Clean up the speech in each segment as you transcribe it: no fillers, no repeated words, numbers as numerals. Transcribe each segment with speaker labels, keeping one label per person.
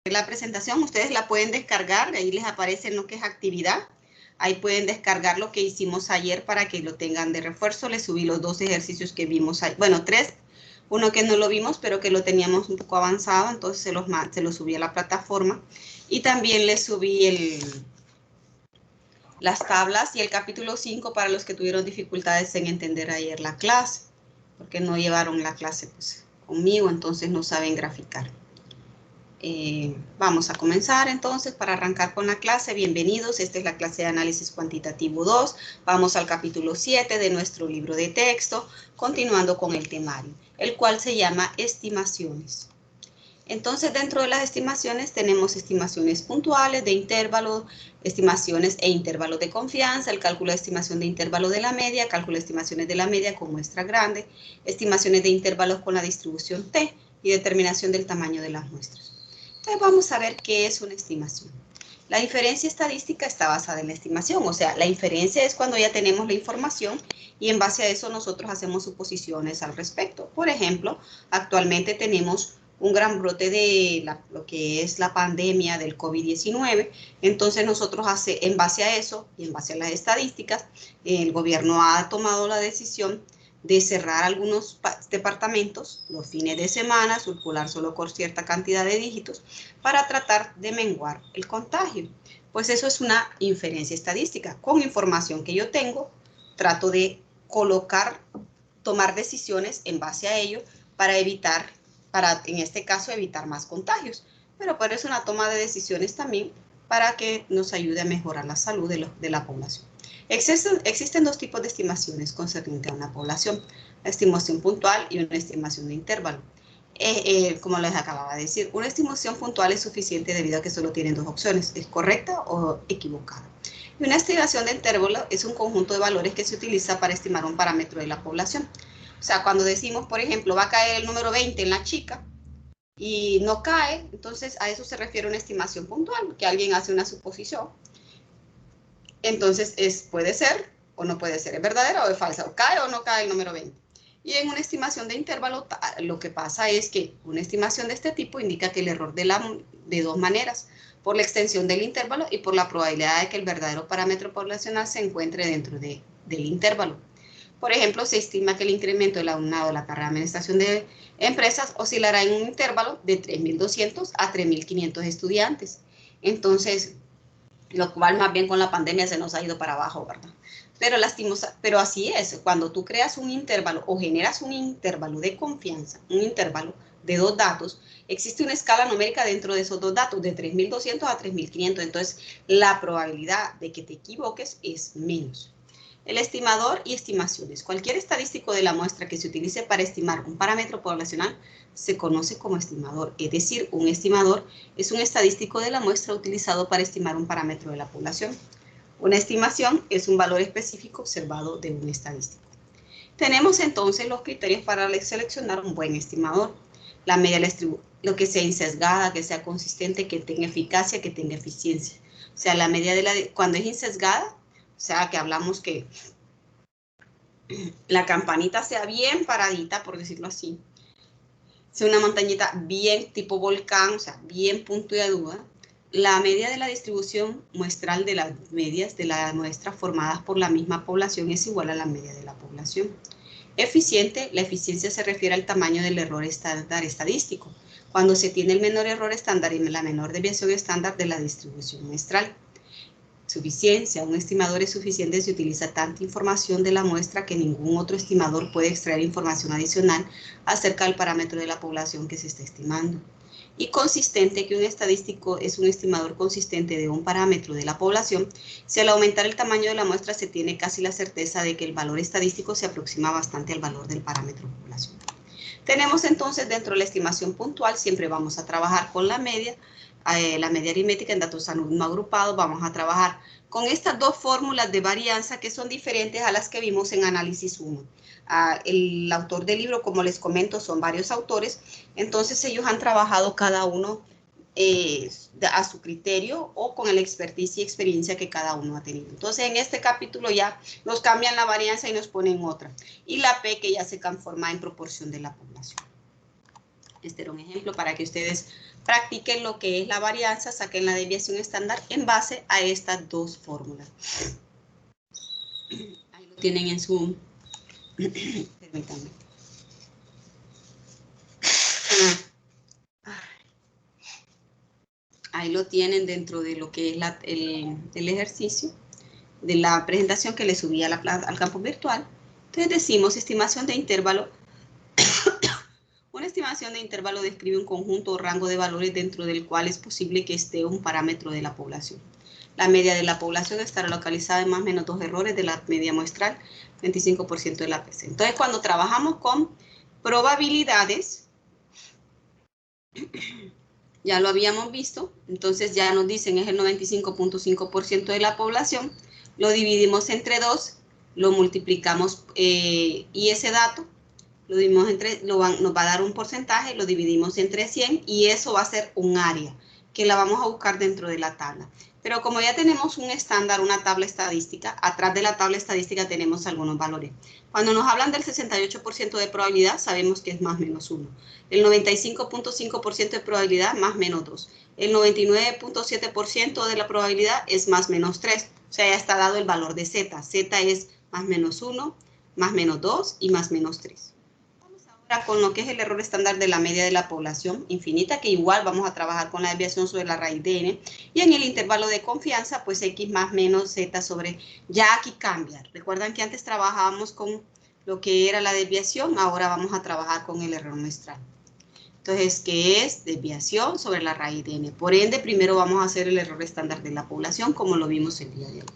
Speaker 1: La presentación ustedes la pueden descargar, ahí les aparece lo que es actividad. Ahí pueden descargar lo que hicimos ayer para que lo tengan de refuerzo. Les subí los 2 ejercicios que vimos, bueno, 3. Uno que no lo vimos, pero que lo teníamos un poco avanzado, entonces se los subí a la plataforma. Y también les subí las tablas y el capítulo 5 para los que tuvieron dificultades en entender ayer la clase, porque no llevaron la clase pues, conmigo, entonces no saben graficar. Vamos a comenzar entonces para arrancar con la clase. Bienvenidos, esta es la clase de análisis cuantitativo 2. Vamos al capítulo 7 de nuestro libro de texto, continuando con el temario, el cual se llama estimaciones. Entonces, dentro de las estimaciones tenemos estimaciones puntuales de intervalo, estimaciones e intervalos de confianza, el cálculo de estimación de intervalo de la media, cálculo de estimaciones de la media con muestra grande, estimaciones de intervalos con la distribución T y determinación del tamaño de las muestras. Entonces vamos a ver qué es una estimación. La inferencia estadística está basada en la estimación, o sea, la inferencia es cuando ya tenemos la información y en base a eso nosotros hacemos suposiciones al respecto. Por ejemplo, actualmente tenemos un gran brote de lo que es la pandemia del COVID-19, entonces nosotros en base a eso y en base a las estadísticas, el gobierno ha tomado la decisión de cerrar algunos departamentos los fines de semana, circular solo con cierta cantidad de dígitos para tratar de menguar el contagio. Pues eso es una inferencia estadística. Con información que yo tengo, trato de tomar decisiones en base a ello para en este caso, evitar más contagios. Pero puede ser una toma de decisiones también para que nos ayude a mejorar la salud de la población. Existen 2 tipos de estimaciones concernientes a una población, la estimación puntual y una estimación de intervalo. Como les acababa de decir, una estimación puntual es suficiente debido a que solo tienen 2 opciones, es correcta o equivocada. Y una estimación de intervalo es un conjunto de valores que se utiliza para estimar un parámetro de la población. O sea, cuando decimos, por ejemplo, va a caer el número 20 en la chica y no cae, entonces a eso se refiere una estimación puntual, que alguien hace una suposición. Entonces, puede ser o no puede ser, es verdadera o es falsa, o cae o no cae el número 20. Y en una estimación de intervalo, lo que pasa es que una estimación de este tipo indica que el error de 2 maneras, por la extensión del intervalo y por la probabilidad de que el verdadero parámetro poblacional se encuentre dentro del intervalo. Por ejemplo, se estima que el incremento del alumnado de la carrera de administración de empresas oscilará en un intervalo de 3.200 a 3.500 estudiantes. Entonces, lo cual más bien con la pandemia se nos ha ido para abajo, ¿verdad? Pero así es, cuando tú creas un intervalo o generas un intervalo de confianza, un intervalo de 2 datos, existe una escala numérica dentro de esos 2 datos, de 3.200 a 3.500, entonces la probabilidad de que te equivoques es menos. El estimador y estimaciones. Cualquier estadístico de la muestra que se utilice para estimar un parámetro poblacional se conoce como estimador, es decir, un estimador es un estadístico de la muestra utilizado para estimar un parámetro de la población. Una estimación es un valor específico observado de un estadístico. Tenemos entonces los criterios para seleccionar un buen estimador. La media de la distribución, lo que sea insesgada, que sea consistente, que tenga eficacia, que tenga eficiencia. O sea, la media cuando es insesgada, o sea, que hablamos que la campanita sea bien paradita, por decirlo así. Sea una montañita bien tipo volcán, o sea, bien puntiaguda. La media de la distribución muestral de las medias de la muestra formadas por la misma población es igual a la media de la población. Eficiente, la eficiencia se refiere al tamaño del error estándar estadístico, cuando se tiene el menor error estándar y la menor desviación estándar de la distribución muestral. Suficiencia. Un estimador es suficiente si utiliza tanta información de la muestra que ningún otro estimador puede extraer información adicional acerca del parámetro de la población que se está estimando. Y consistente, que un estadístico es un estimador consistente de un parámetro de la población si al aumentar el tamaño de la muestra se tiene casi la certeza de que el valor estadístico se aproxima bastante al valor del parámetro población. Tenemos entonces dentro de la estimación puntual, siempre vamos a trabajar con la media aritmética en datos no agrupados, vamos a trabajar con estas 2 fórmulas de varianza que son diferentes a las que vimos en análisis 1. El autor del libro, como les comento, son varios autores, entonces ellos han trabajado cada uno a su criterio o con el expertise y experiencia que cada uno ha tenido. Entonces, en este capítulo ya nos cambian la varianza y nos ponen otra. Y la P que ya se conforma en proporción de la población. Este era un ejemplo para que ustedes practiquen lo que es la varianza, saquen la desviación estándar en base a estas dos fórmulas. Ahí lo tienen en su... Permítanme. Ahí lo tienen dentro de lo que es el ejercicio de la presentación que le subí al campo virtual. Entonces decimos estimación de intervalo. Una estimación de intervalo describe un conjunto o rango de valores dentro del cual es posible que esté un parámetro de la población. La media de la población estará localizada en más o menos 2 errores de la media muestral, 25% de la PC. Entonces, cuando trabajamos con probabilidades, ya lo habíamos visto, entonces ya nos dicen es el 95.5% de la población, lo dividimos entre 2, lo multiplicamos y ese dato lo dividimos nos va a dar un porcentaje, lo dividimos entre 100 y eso va a ser un área que la vamos a buscar dentro de la tabla. Pero como ya tenemos un estándar, una tabla estadística, atrás de la tabla estadística tenemos algunos valores. Cuando nos hablan del 68% de probabilidad, sabemos que es más menos 1. El 95.5% de probabilidad, más menos 2. El 99.7% de la probabilidad es más menos 3. O sea, ya está dado el valor de Z. Z es más menos 1, más menos 2 y más menos 3. Con lo que es el error estándar de la media de la población infinita, que igual vamos a trabajar con la desviación sobre la raíz de n, y en el intervalo de confianza, pues x más menos z sobre, ya aquí cambia. Recuerdan que antes trabajábamos con lo que era la desviación, ahora vamos a trabajar con el error muestral. Entonces, ¿qué es? Desviación sobre la raíz de n. Por ende, primero vamos a hacer el error estándar de la población, como lo vimos el día de hoy.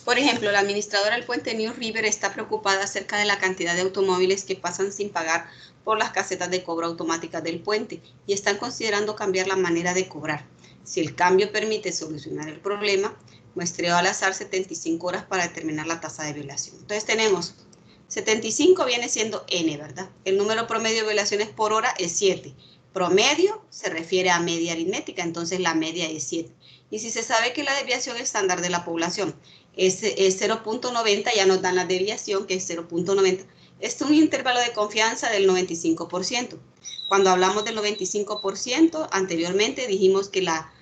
Speaker 1: Por ejemplo, la administradora del puente New River está preocupada acerca de la cantidad de automóviles que pasan sin pagar por las casetas de cobro automáticas del puente y están considerando cambiar la manera de cobrar. Si el cambio permite solucionar el problema, muestreo al azar 75 horas para determinar la tasa de violación. Entonces tenemos 75 viene siendo n, ¿verdad? El número promedio de violaciones por hora es 7. Promedio se refiere a media aritmética, entonces la media es 7. Y si se sabe que la desviación estándar de la población es 0.90, ya nos dan la desviación que es 0.90. Esto es un intervalo de confianza del 95%. Cuando hablamos del 95%, anteriormente dijimos que la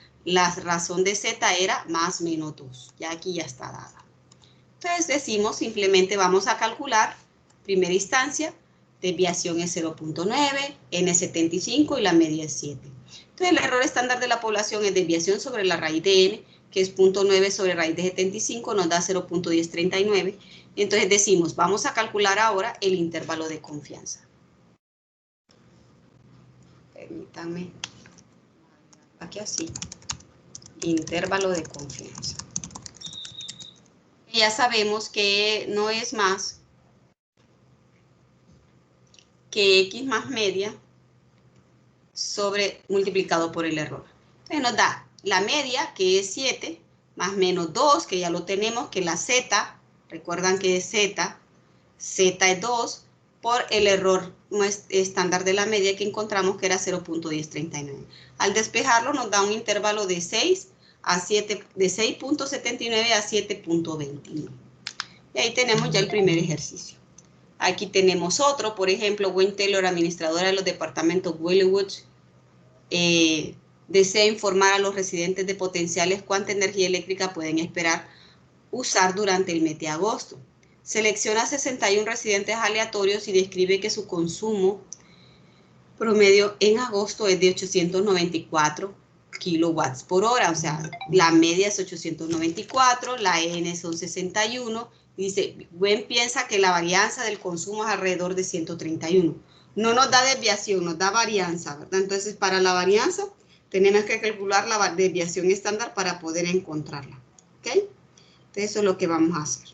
Speaker 1: razón de Z era más menos 2. Ya aquí ya está dada. Entonces decimos, simplemente vamos a calcular, primera instancia, desviación es 0.9, n es 75 y la media es 7. Entonces el error estándar de la población es desviación sobre la raíz de n, que es 0.9 sobre raíz de 75, nos da 0.1039. Entonces decimos, vamos a calcular ahora el intervalo de confianza. Permítanme, aquí así, intervalo de confianza. Ya sabemos que no es más que x más media sobre multiplicado por el error. Entonces nos da la media, que es 7, más menos 2, que ya lo tenemos, que la z, recuerdan que es z es 2, por el error estándar de la media que encontramos, que era 0.1039. Al despejarlo nos da un intervalo de 6 a 7, de 6.79 a 7.29. Y ahí tenemos ya el primer ejercicio. Aquí tenemos otro, por ejemplo, Wayne Taylor, administradora de los departamentos Willowwood, desea informar a los residentes de potenciales cuánta energía eléctrica pueden esperar usar durante el mes de agosto. Selecciona 61 residentes aleatorios y describe que su consumo promedio en agosto es de 894 kilowatts por hora, o sea, la media es 894, la N son 61, dice, Gwen piensa que la varianza del consumo es alrededor de 131. No nos da desviación, nos da varianza, ¿verdad? Entonces, para la varianza, tenemos que calcular la desviación estándar para poder encontrarla, ¿ok? Entonces, eso es lo que vamos a hacer.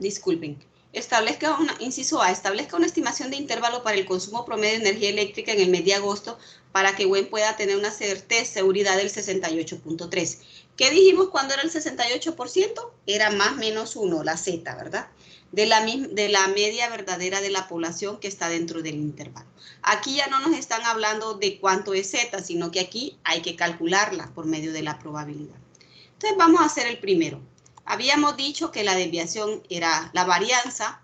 Speaker 1: Disculpen. Inciso A, establezca una estimación de intervalo para el consumo promedio de energía eléctrica en el mes de agosto para que Gwen pueda tener una seguridad del 68.3. ¿Qué dijimos cuando era el 68%? Era más menos 1, la Z, ¿verdad? De la media verdadera de la población que está dentro del intervalo. Aquí ya no nos están hablando de cuánto es Z, sino que aquí hay que calcularla por medio de la probabilidad. Entonces vamos a hacer el primero. Habíamos dicho que la desviación era la varianza.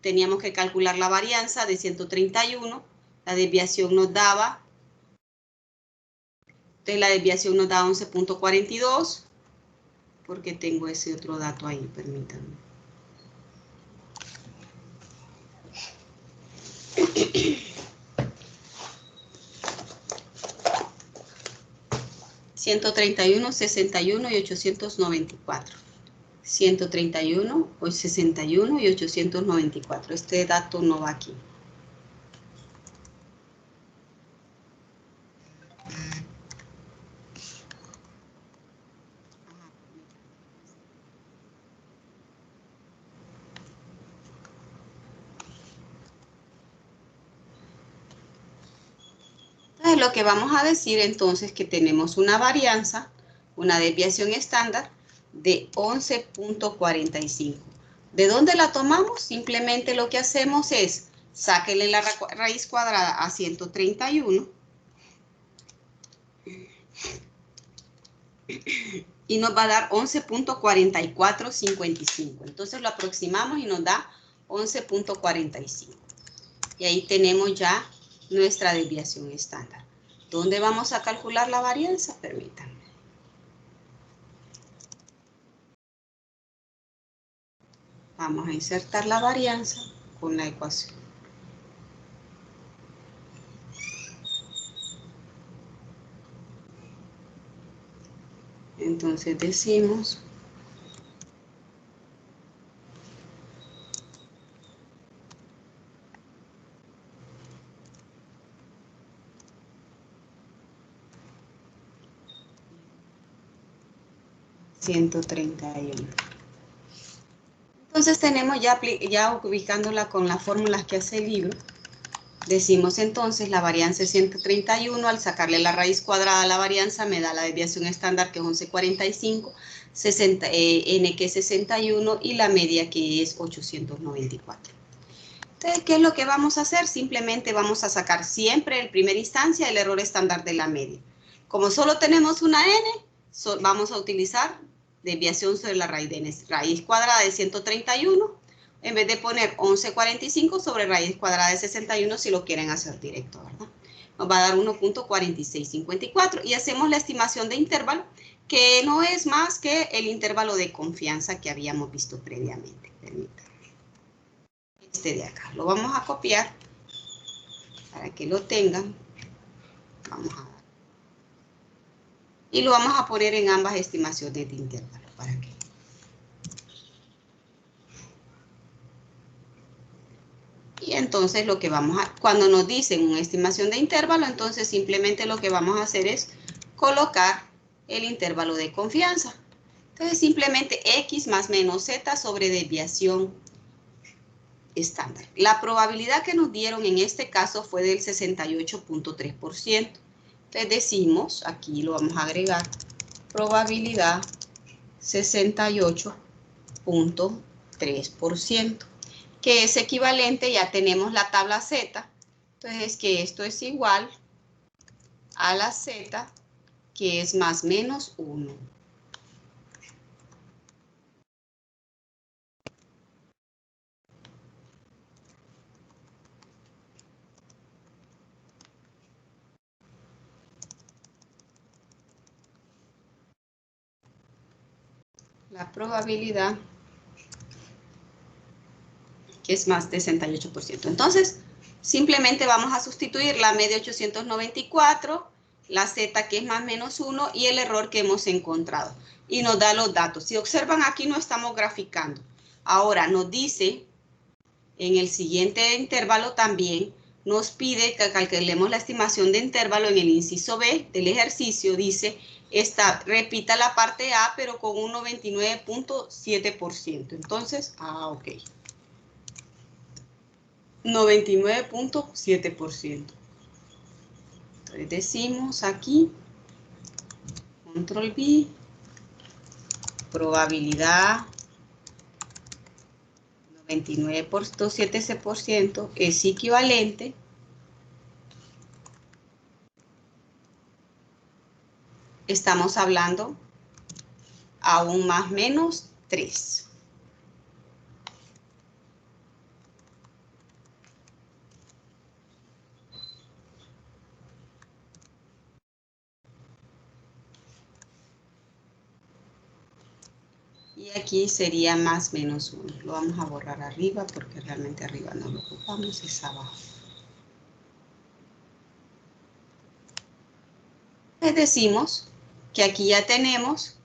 Speaker 1: Teníamos que calcular la varianza de 131. La desviación nos daba, 11.42. Porque tengo ese otro dato ahí, permítanme. $131, 61 y 894. 131, 61 y 894. Este dato no va aquí. Entonces, lo que vamos a decir entonces que tenemos una varianza, una desviación estándar de 11.45. ¿De dónde la tomamos? Simplemente lo que hacemos es sáquenle la raíz cuadrada a 131 y nos va a dar 11.4455. Entonces lo aproximamos y nos da 11.45. Y ahí tenemos ya nuestra desviación estándar. ¿Dónde vamos a calcular la varianza? Permítanme. Vamos a insertar la varianza con la ecuación. Entonces decimos $131. Entonces tenemos ya ubicándola con las fórmulas que hace el libro. Decimos entonces la varianza es 131, al sacarle la raíz cuadrada a la varianza me da la desviación estándar que es 11.45, n que es 61 y la media que es 894. Entonces, ¿qué es lo que vamos a hacer? Simplemente vamos a sacar siempre en primera instancia el error estándar de la media. Como solo tenemos una n, vamos a utilizar desviación sobre la raíz de n, raíz cuadrada de 131, en vez de poner 11.45 sobre raíz cuadrada de 61 si lo quieren hacer directo, ¿verdad? Nos va a dar 1.4654 y hacemos la estimación de intervalo, que no es más que el intervalo de confianza que habíamos visto previamente. Permítanme. Este de acá. Lo vamos a copiar para que lo tengan. Vamos a dar. Y lo vamos a poner en ambas estimaciones de intervalo. ¿Para qué? Y entonces lo que vamos a, cuando nos dicen una estimación de intervalo, entonces simplemente lo que vamos a hacer es colocar el intervalo de confianza. Entonces simplemente x más menos z sobre desviación estándar. La probabilidad que nos dieron en este caso fue del 68.3%. Entonces decimos, aquí lo vamos a agregar, probabilidad 68.3%, que es equivalente, ya tenemos la tabla Z, entonces que esto es igual a la Z, que es más menos 1. La probabilidad que es más de 68%. Entonces, simplemente vamos a sustituir la media 894, la Z que es más menos 1 y el error que hemos encontrado. Y nos da los datos. Si observan aquí no estamos graficando. Ahora nos dice, en el siguiente intervalo también, nos pide que calculemos la estimación de intervalo en el inciso B del ejercicio. Dice, repita la parte A, pero con un 99.7%. Entonces, ok. 99.7%. Entonces decimos aquí, control B, probabilidad 99.7% es equivalente estamos hablando a un más menos 3. Y aquí sería más menos 1. Lo vamos a borrar arriba porque realmente arriba no lo ocupamos, es abajo. Les decimos que aquí ya tenemos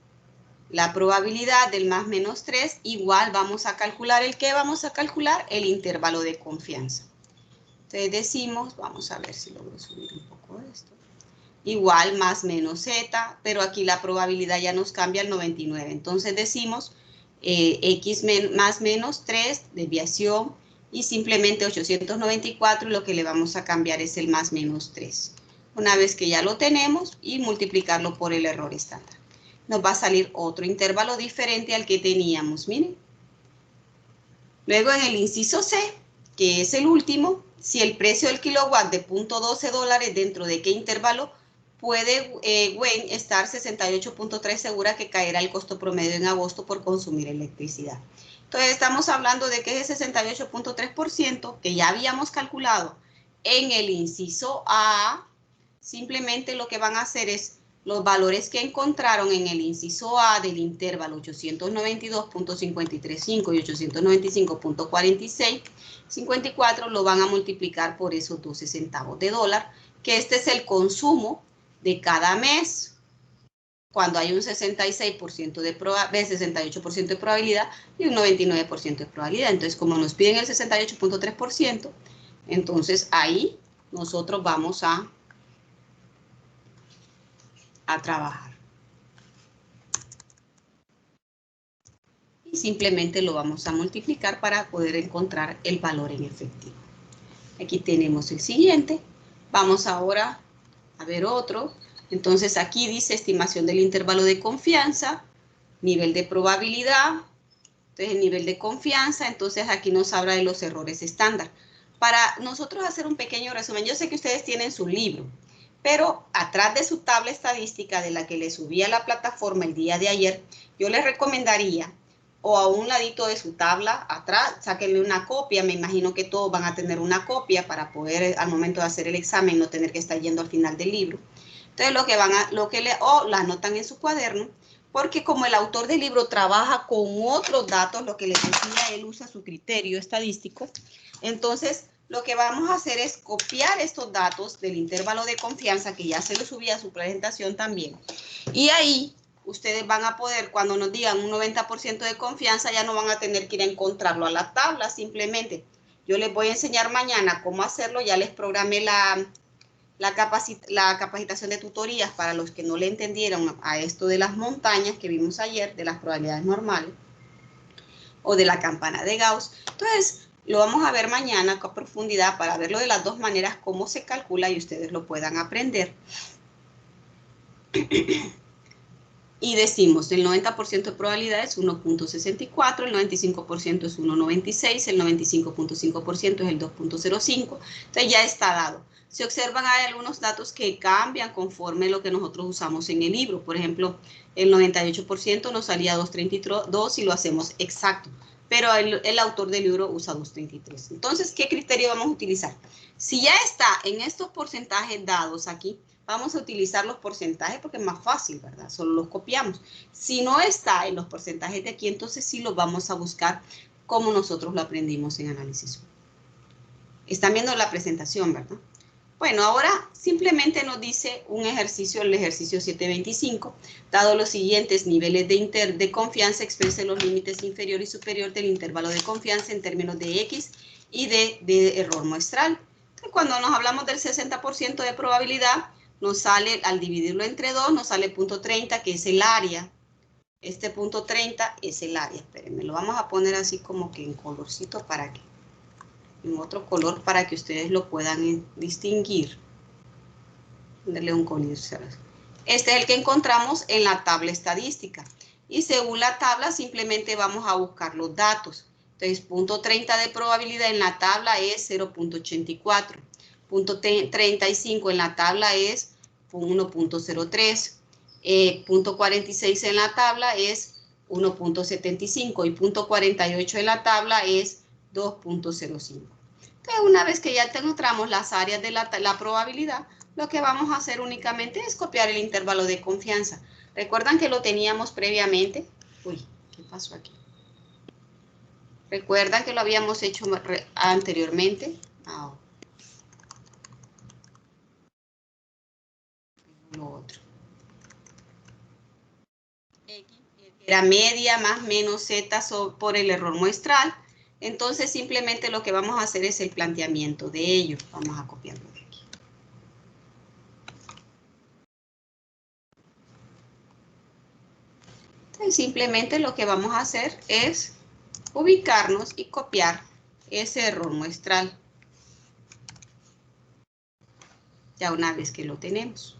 Speaker 1: la probabilidad del más menos 3, igual vamos a calcular el que vamos a calcular, el intervalo de confianza. Entonces decimos, vamos a ver si logro subir un poco esto. Igual más menos z, pero aquí la probabilidad ya nos cambia al 99. Entonces decimos x más menos 3, desviación, y simplemente 894, lo que le vamos a cambiar es el más menos 3. Una vez que ya lo tenemos, y multiplicarlo por el error estándar. Nos va a salir otro intervalo diferente al que teníamos, miren. Luego en el inciso C, que es el último, si el precio del kilowatt de $0.12, ¿dentro de qué intervalo puede Gwen estar 68.3 segura que caerá el costo promedio en agosto por consumir electricidad? Entonces estamos hablando de que ese 68.3% que ya habíamos calculado en el inciso A, simplemente lo que van a hacer es los valores que encontraron en el inciso A del intervalo 892.535 y 895.4654 lo van a multiplicar por esos 12 centavos de dólar, que este es el consumo de cada mes cuando hay un 66% de 68% de probabilidad y un 99% de probabilidad. Entonces, como nos piden el 68.3%, entonces ahí nosotros vamos a trabajar. Y simplemente lo vamos a multiplicar para poder encontrar el valor en efectivo. Aquí tenemos el siguiente. Vamos ahora a ver otro. Entonces aquí dice estimación del intervalo de confianza, nivel de probabilidad. Entonces el nivel de confianza, entonces aquí nos habla de los errores estándar. Para nosotros hacer un pequeño resumen, yo sé que ustedes tienen su libro, pero atrás de su tabla estadística de la que les subí a la plataforma el día de ayer, yo les recomendaría, o a un ladito de su tabla atrás, sáquenle una copia, me imagino que todos van a tener una copia para poder al momento de hacer el examen no tener que estar yendo al final del libro. Entonces o la anotan en su cuaderno, porque como el autor del libro trabaja con otros datos, lo que les decía, él usa su criterio estadístico, entonces lo que vamos a hacer es copiar estos datos del intervalo de confianza, que ya se los subí a su presentación también, y ahí ustedes van a poder, cuando nos digan un 90% de confianza, ya no van a tener que ir a encontrarlo a la tabla, simplemente yo les voy a enseñar mañana cómo hacerlo, ya les programé la capacitación de tutorías para los que no le entendieron a esto de las montañas que vimos ayer, de las probabilidades normales, o de la campana de Gauss. Entonces, lo vamos a ver mañana con profundidad para verlo de las dos maneras, cómo se calcula y ustedes lo puedan aprender. Y decimos, el 90% de probabilidad es 1.64, el 95% es 1.96, el 95.5% es el 2.05. Entonces ya está dado. Si observan, hay algunos datos que cambian conforme lo que nosotros usamos en el libro. Por ejemplo, el 98% nos salía 2.32 si lo hacemos exacto. Pero el autor del libro usa 2.33. Entonces, ¿qué criterio vamos a utilizar? Si ya está en estos porcentajes dados aquí, vamos a utilizar los porcentajes porque es más fácil, ¿verdad? Solo los copiamos. Si no está en los porcentajes de aquí, entonces sí los vamos a buscar como nosotros lo aprendimos en análisis. Están viendo la presentación, ¿verdad? Bueno, ahora simplemente nos dice un ejercicio, el ejercicio 725, dado los siguientes niveles de confianza, exprese los límites inferior y superior del intervalo de confianza en términos de X y de error muestral. Entonces, cuando nos hablamos del 60% de probabilidad, nos sale, al dividirlo entre 2, nos sale 0.30, que es el área. Este 0.30 es el área. Espérenme, lo vamos a poner así como que en colorcito para que, en otro color para que ustedes lo puedan distinguir. Darle un color. Este es el que encontramos en la tabla estadística. Y según la tabla, simplemente vamos a buscar los datos. Entonces, 0.30 de probabilidad en la tabla es 0.84. 0.35 en la tabla es 1.03. 0.46 en la tabla es 1.75 y 0.48 en la tabla es 2.05. Entonces, una vez que ya encontramos las áreas de la probabilidad, lo que vamos a hacer únicamente es copiar el intervalo de confianza. ¿Recuerdan que lo teníamos previamente? Uy, ¿qué pasó aquí? ¿Recuerdan que lo habíamos hecho anteriormente? Ahora. Lo otro. X era media más menos Z por el error muestral. Entonces simplemente lo que vamos a hacer es el planteamiento de ello. Vamos a copiarlo de aquí. Entonces simplemente lo que vamos a hacer es ubicarnos y copiar ese error muestral. Ya una vez que lo tenemos.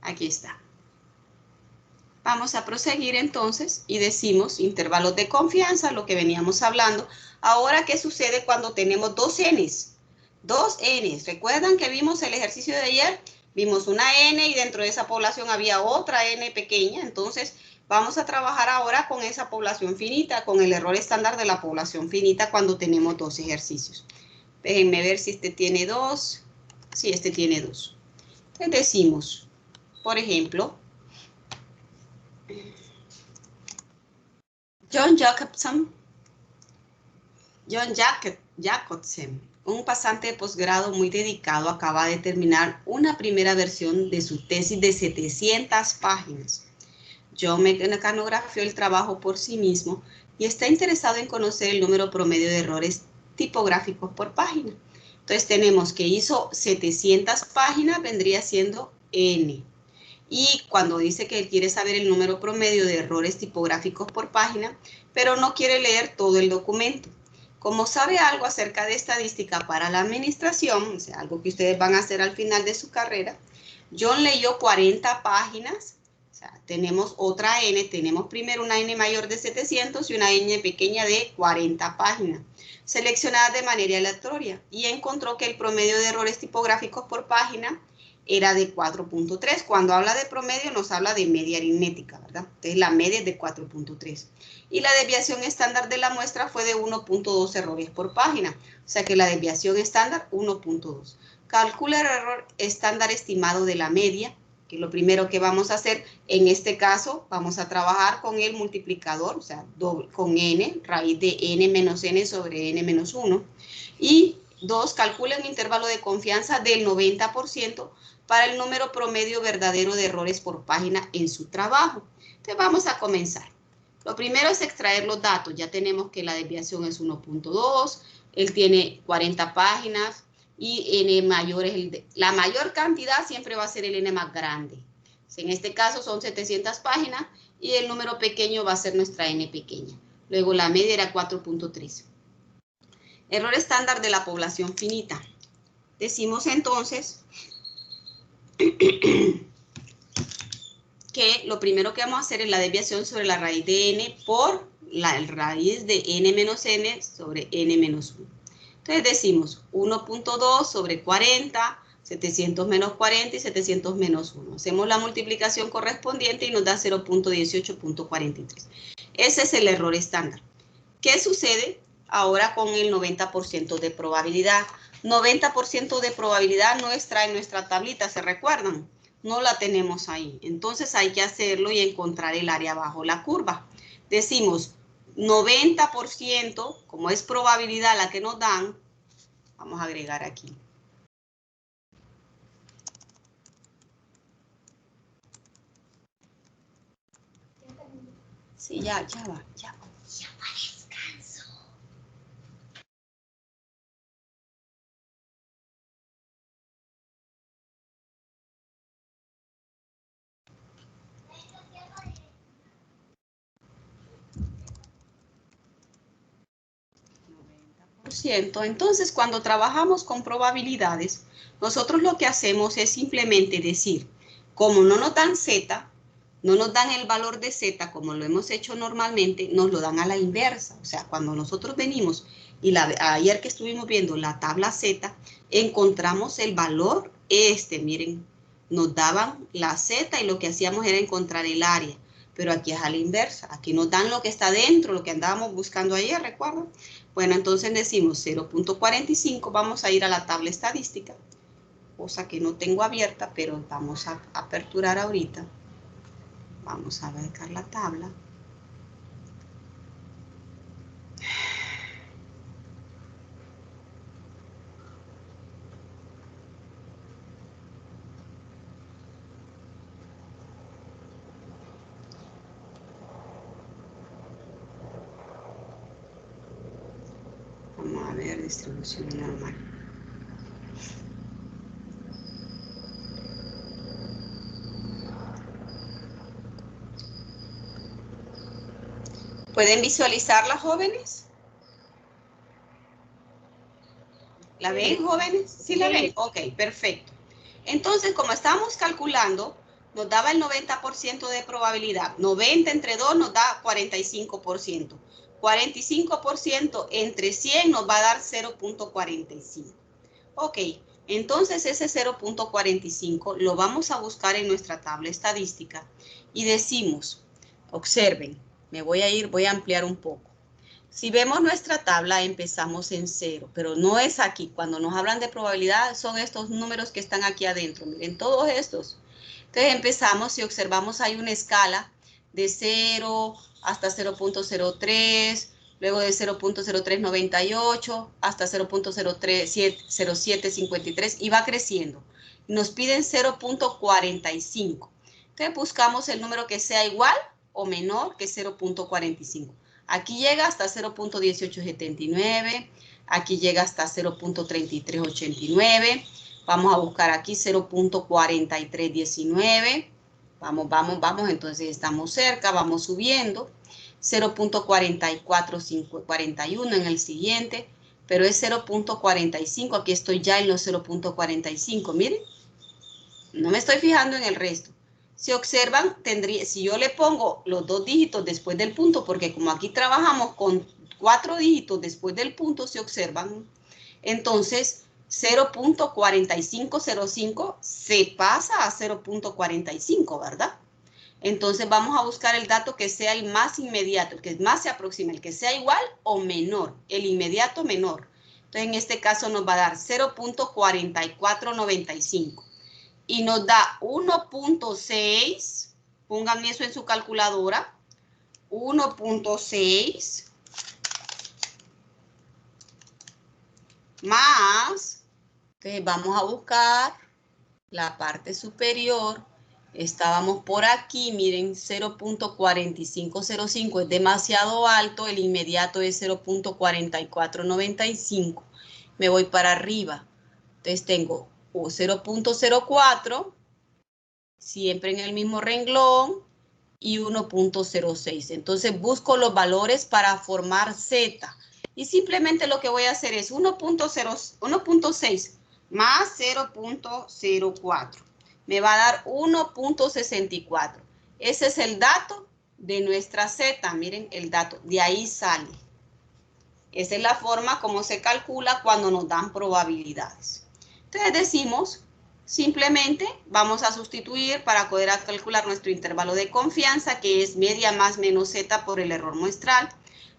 Speaker 1: Aquí está. Vamos a proseguir entonces y decimos intervalos de confianza, lo que veníamos hablando. Ahora, ¿qué sucede cuando tenemos dos n's? Dos n's. ¿Recuerdan que vimos el ejercicio de ayer? Vimos una n y dentro de esa población había otra n pequeña. Entonces, vamos a trabajar ahora con esa población finita, con el error estándar de la población finita cuando tenemos dos ejercicios. Déjenme ver si este tiene dos. Sí, este tiene dos. Entonces decimos, por ejemplo, John Jacobson, un pasante de posgrado muy dedicado, acaba de terminar una primera versión de su tesis de 700 páginas. John mecanografió el trabajo por sí mismo y está interesado en conocer el número promedio de errores tipográficos por página. Entonces tenemos que hizo 700 páginas, vendría siendo N. Y cuando dice que él quiere saber el número promedio de errores tipográficos por página, pero no quiere leer todo el documento. Como sabe algo acerca de estadística para la administración, o sea, algo que ustedes van a hacer al final de su carrera, John leyó 40 páginas, o sea, tenemos otra N, tenemos primero una N mayor de 700 y una N pequeña de 40 páginas, seleccionadas de manera aleatoria, y encontró que el promedio de errores tipográficos por página era de 4.3. Cuando habla de promedio nos habla de media aritmética, ¿verdad? Entonces la media es de 4.3. Y la desviación estándar de la muestra fue de 1.2 errores por página. O sea que la desviación estándar 1.2. Calcula el error estándar estimado de la media, que lo primero que vamos a hacer, en este caso, vamos a trabajar con el multiplicador, o sea, con n, raíz de n menos n sobre n menos 1. Y 2, calcula un intervalo de confianza del 90% para el número promedio verdadero de errores por página en su trabajo. Entonces vamos a comenzar. Lo primero es extraer los datos. Ya tenemos que la desviación es 1.2, él tiene 40 páginas y n mayor es la mayor cantidad siempre va a ser el n más grande. En este caso son 700 páginas y el número pequeño va a ser nuestra n pequeña. Luego la media era 4.3. Error estándar de la población finita. Decimos entonces que lo primero que vamos a hacer es la desviación sobre la raíz de n por la raíz de n menos n sobre n menos 1. Entonces decimos 1.2 sobre 40, 700 menos 40 y 700 menos 1. Hacemos la multiplicación correspondiente y nos da 0.18.43. Ese es el error estándar. ¿Qué sucede ahora con el 90% de probabilidad? 90% de probabilidad no está en nuestra tablita, ¿se recuerdan? No la tenemos ahí. Entonces hay que hacerlo y encontrar el área bajo la curva. Decimos 90%, como es probabilidad la que nos dan, vamos a agregar aquí. Sí, ya va. Descanso. Entonces, cuando trabajamos con probabilidades, nosotros lo que hacemos es simplemente decir, como no nos dan Z, no nos dan el valor de Z como lo hemos hecho normalmente, nos lo dan a la inversa. O sea, cuando nosotros venimos Y ayer que estuvimos viendo la tabla Z, encontramos el valor miren, nos daban la Z y lo que hacíamos era encontrar el área. Pero aquí es a la inversa, aquí nos dan lo que está dentro, lo que andábamos buscando ayer, ¿recuerdan? Bueno, entonces decimos 0.45, vamos a ir a la tabla estadística, cosa que no tengo abierta, pero vamos a aperturar ahorita. Vamos a buscar la tabla. Vamos a ver distribución normal. ¿Pueden visualizarla, jóvenes? ¿La ven, jóvenes? ¿Sí la ven? Ok, perfecto. Entonces, como estábamos calculando, nos daba el 90% de probabilidad. 90 entre 2 nos da 45%. 45% entre 100 nos va a dar 0.45. Ok, entonces ese 0.45 lo vamos a buscar en nuestra tabla estadística y decimos, observen, voy a ampliar un poco. Si vemos nuestra tabla, empezamos en 0, pero no es aquí. Cuando nos hablan de probabilidad, son estos números que están aquí adentro. Miren, todos estos. Entonces empezamos, si observamos, hay una escala de 0 hasta 0.03, luego de 0.0398 hasta 0.0753 y va creciendo. Nos piden 0.45. Entonces buscamos el número que sea igual o menor que 0.45. Aquí llega hasta 0.1879, aquí llega hasta 0.3389, vamos a buscar aquí 0.4319, vamos, entonces estamos cerca, vamos subiendo, 0.4441 en el siguiente, pero es 0.45, aquí estoy ya en los 0.45, miren, no me estoy fijando en el resto. Si observan, si yo le pongo los 2 dígitos después del punto, porque como aquí trabajamos con 4 dígitos después del punto, si observan, entonces 0.4505 se pasa a 0.45, ¿verdad? Entonces vamos a buscar el dato que sea el más inmediato, el que más se aproxime, el que sea igual o menor, el inmediato menor. Entonces en este caso nos va a dar 0.4495. Y nos da 1.6, pongan eso en su calculadora, 1.6 más, entonces vamos a buscar la parte superior, estábamos por aquí, miren, 0.4505 es demasiado alto, el inmediato es 0.4495, me voy para arriba, entonces tengo 0.04, siempre en el mismo renglón, y 1.06. Entonces busco los valores para formar Z. Y simplemente lo que voy a hacer es 1.6 más 0.04. Me va a dar 1.64. Ese es el dato de nuestra Z. Miren el dato, de ahí sale. Esa es la forma como se calcula cuando nos dan probabilidades. Entonces decimos, simplemente vamos a sustituir para poder calcular nuestro intervalo de confianza, que es media más menos Z por el error muestral,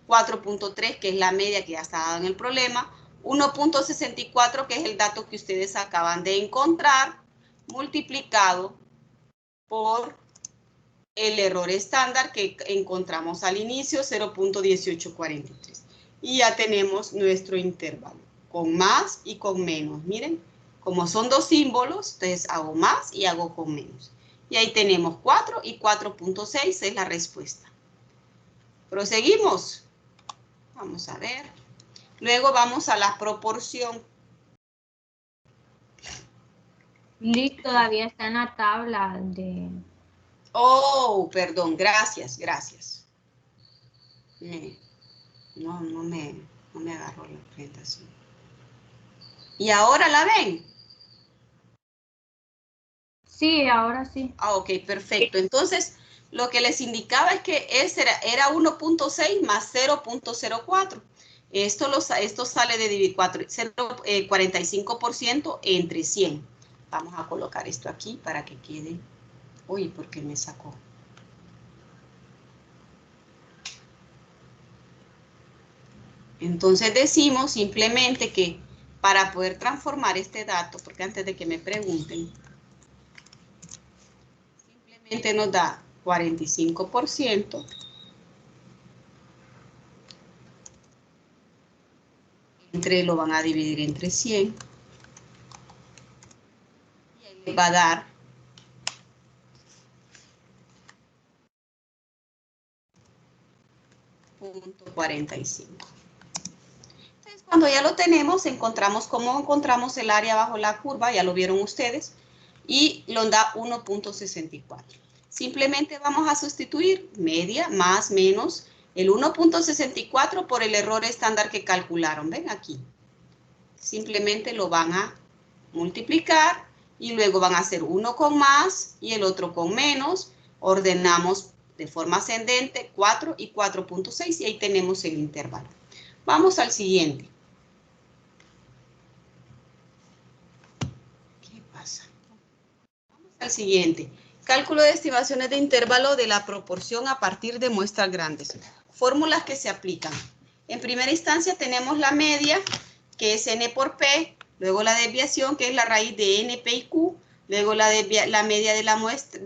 Speaker 1: 4.3, que es la media que ya está dada en el problema, 1.64, que es el dato que ustedes acaban de encontrar, multiplicado por el error estándar que encontramos al inicio, 0.1843. Y ya tenemos nuestro intervalo, con más y con menos. Miren, como son dos símbolos, entonces hago más y hago con menos. Y ahí tenemos 4 y 4.6 es la respuesta. Proseguimos. Vamos a ver. Luego vamos a la proporción.
Speaker 2: Liz todavía está en la tabla de...
Speaker 1: Oh, perdón, gracias. No me agarró la presentación. ¿Y ahora la ven?
Speaker 2: Sí, ahora sí.
Speaker 1: Ah, ok, perfecto. Entonces, lo que les indicaba es que ese era 1.6 más 0.04. Esto sale de dividir 45% entre 100. Vamos a colocar esto aquí para que quede. Uy, ¿por qué me sacó? Entonces decimos simplemente que para poder transformar este dato, porque antes de que me pregunten, simplemente nos da 45%. Lo van a dividir entre 100. Y ahí les va a dar 0.45. Entonces, cuando ya lo tenemos, encontramos cómo encontramos el área bajo la curva, ya lo vieron ustedes, y nos da 1.64. Simplemente vamos a sustituir media más menos el 1.64 por el error estándar que calcularon. ¿Ven aquí? Simplemente lo van a multiplicar y luego van a hacer uno con más y el otro con menos. Ordenamos de forma ascendente 4 y 4.6 y ahí tenemos el intervalo. Vamos al siguiente. ¿Qué pasa? Vamos al siguiente. Cálculo de estimaciones de intervalo de la proporción a partir de muestras grandes. Fórmulas que se aplican. En primera instancia tenemos la media, que es n por p, luego la desviación, que es la raíz de n, p y q, luego la media de la muestra,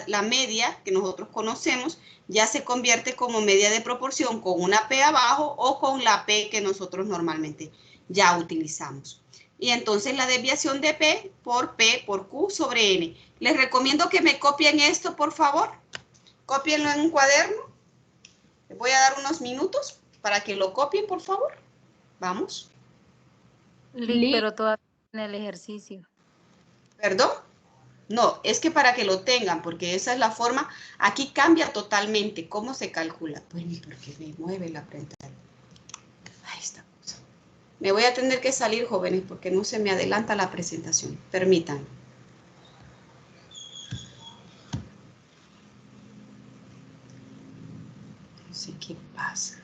Speaker 1: la media que nosotros conocemos, ya se convierte como media de proporción con una p abajo o con la p que nosotros normalmente ya utilizamos. Y entonces la desviación de P por Q sobre N. Les recomiendo que me copien esto, por favor. Cópienlo en un cuaderno. Les voy a dar unos minutos para que lo copien, por favor. Vamos.
Speaker 3: Pero todavía en el ejercicio.
Speaker 1: ¿Perdón? No, es que para que lo tengan, porque esa es la forma. Aquí cambia totalmente cómo se calcula. Pues ni porque me mueve la pantalla. Ahí está. Me voy a tener que salir, jóvenes, porque no se me adelanta la presentación. Permítanme. No sé qué pasa.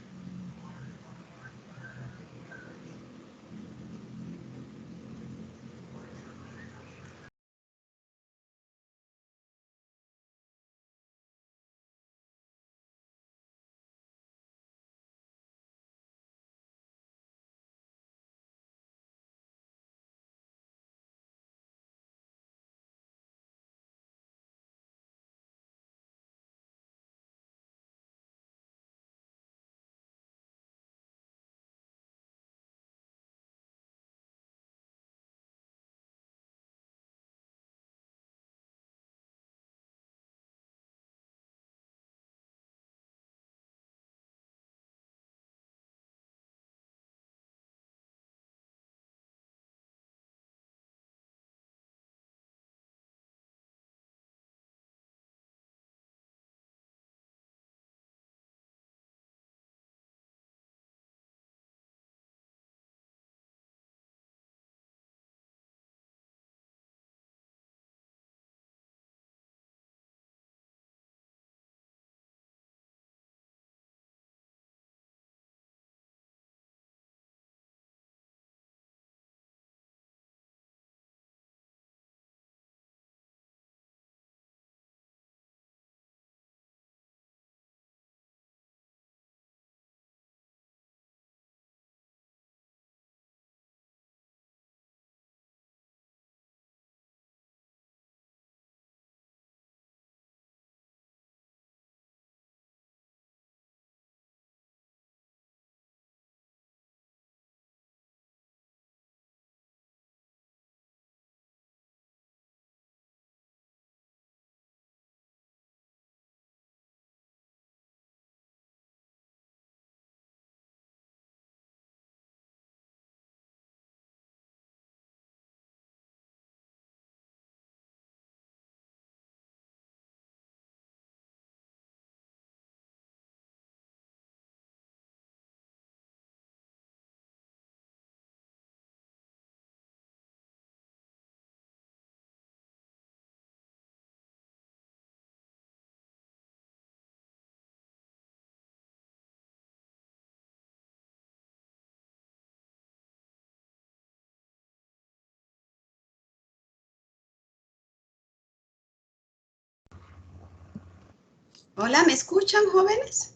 Speaker 1: Hola, ¿me escuchan, jóvenes?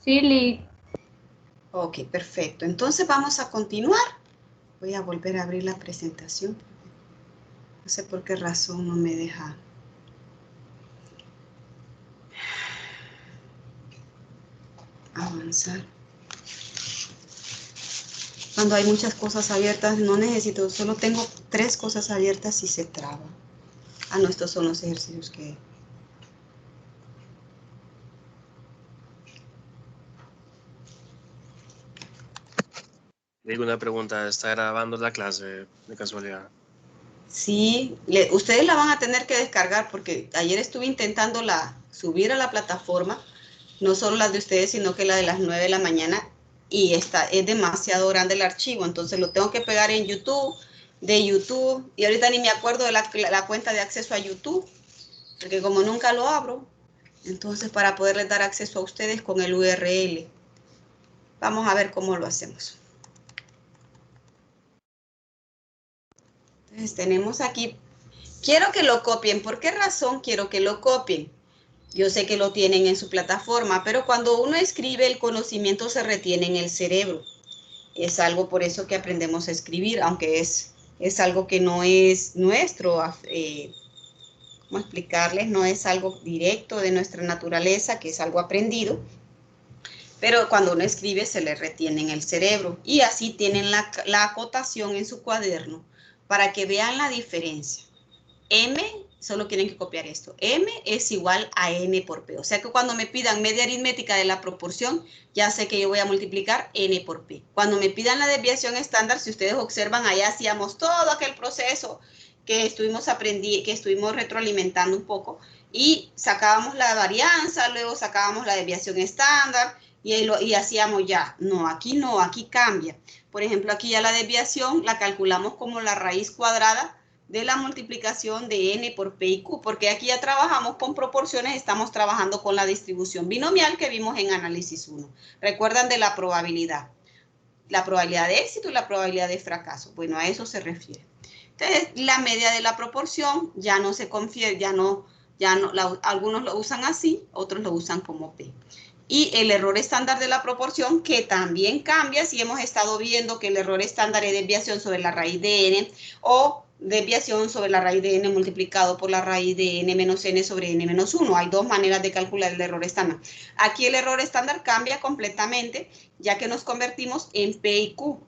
Speaker 2: Sí, Lick.
Speaker 1: Ok, perfecto. Entonces vamos a continuar. Voy a volver a abrir la presentación. No sé por qué razón no me deja avanzar. Cuando hay muchas cosas abiertas, no necesito, solo tengo 3 cosas abiertas y se traba. Ah, no, estos son los ejercicios que...
Speaker 4: Digo una pregunta, ¿está grabando la clase de casualidad?
Speaker 1: Sí, ustedes la van a tener que descargar porque ayer estuve intentando subir a la plataforma, no solo la de ustedes, sino que la de las 9 de la mañana, y es demasiado grande el archivo, entonces lo tengo que pegar en YouTube, y ahorita ni me acuerdo de la cuenta de acceso a YouTube, porque como nunca lo abro, entonces para poderles dar acceso a ustedes con el URL. Vamos a ver cómo lo hacemos. Entonces tenemos aquí, quiero que lo copien. ¿Por qué razón quiero que lo copien? Yo sé que lo tienen en su plataforma, pero cuando uno escribe, el conocimiento se retiene en el cerebro. Es algo por eso que aprendemos a escribir, aunque es algo que no es nuestro, ¿cómo explicarles? No es algo directo de nuestra naturaleza, que es algo aprendido, pero cuando uno escribe se le retiene en el cerebro. Y así tienen la acotación en su cuaderno para que vean la diferencia. M, solo tienen que copiar esto. M es igual a N por P. O sea que cuando me pidan media aritmética de la proporción, ya sé que yo voy a multiplicar N por P. Cuando me pidan la desviación estándar, si ustedes observan, allá hacíamos todo aquel proceso que estuvimos retroalimentando un poco y sacábamos la varianza, luego sacábamos la desviación estándar y hacíamos ya. No, aquí cambia. Por ejemplo, aquí ya la desviación la calculamos como la raíz cuadrada de la multiplicación de n por p y q, porque aquí ya trabajamos con proporciones, estamos trabajando con la distribución binomial que vimos en análisis 1. ¿Recuerdan de la probabilidad? La probabilidad de éxito y la probabilidad de fracaso. Bueno, a eso se refiere. Entonces, la media de la proporción ya no se confiere, algunos lo usan así, otros lo usan como p. Y el error estándar de la proporción, que también cambia si hemos estado viendo que el error estándar es desviación sobre la raíz de n o desviación sobre la raíz de n multiplicado por la raíz de n menos n sobre n menos 1. Hay 2 maneras de calcular el error estándar. Aquí el error estándar cambia completamente, ya que nos convertimos en p y q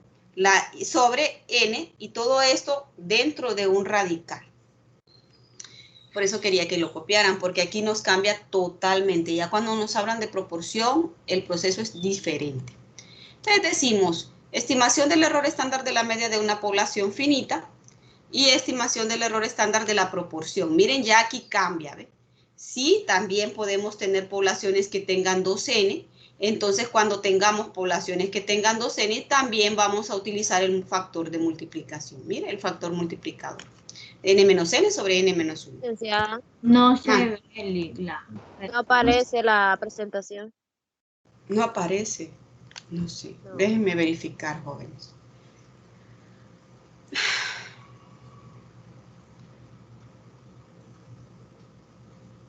Speaker 1: sobre n, y todo esto dentro de un radical. Por eso quería que lo copiaran, porque aquí nos cambia totalmente. Ya cuando nos hablan de proporción, el proceso es diferente. Entonces decimos, estimación del error estándar de la media de una población finita y estimación del error estándar de la proporción. Miren, ya aquí cambia, ¿ve? Sí, también podemos tener poblaciones que tengan 2n. Entonces, cuando tengamos poblaciones que tengan 2n, también vamos a utilizar el factor de multiplicación. Mire, el factor multiplicador. n menos n sobre n menos 1.
Speaker 3: Licenciada,
Speaker 2: No se ve, Lick,
Speaker 3: no aparece la presentación.
Speaker 1: No aparece. No sé.
Speaker 3: No.
Speaker 1: Déjenme verificar, jóvenes.